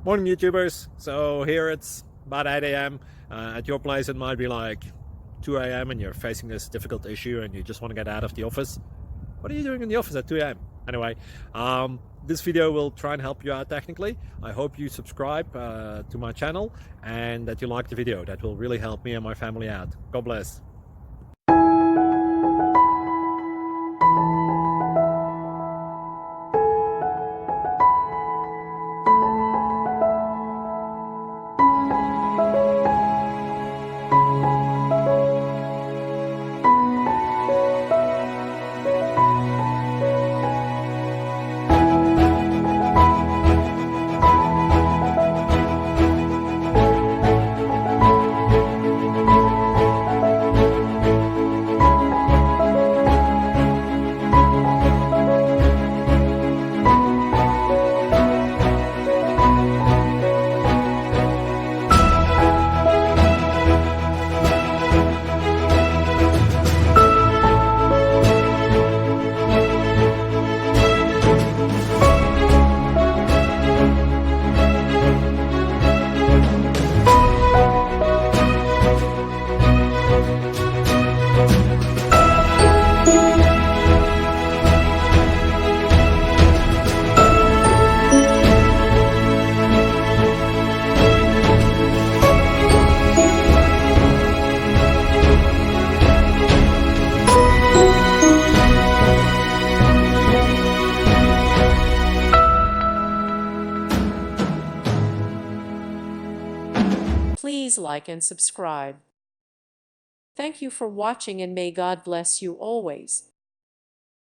Morning YouTubers. So here it's about 8 a.m. At your place it might be like 2 a.m. and you're facing this difficult issue and you just want to get out of the office. What are you doing in the office at 2 a.m.? Anyway, this video will try and help you out technically. I hope you subscribe to my channel and that you like the video. That will really help me and my family out. God bless. Please like and subscribe. Thank you for watching and may God bless you always.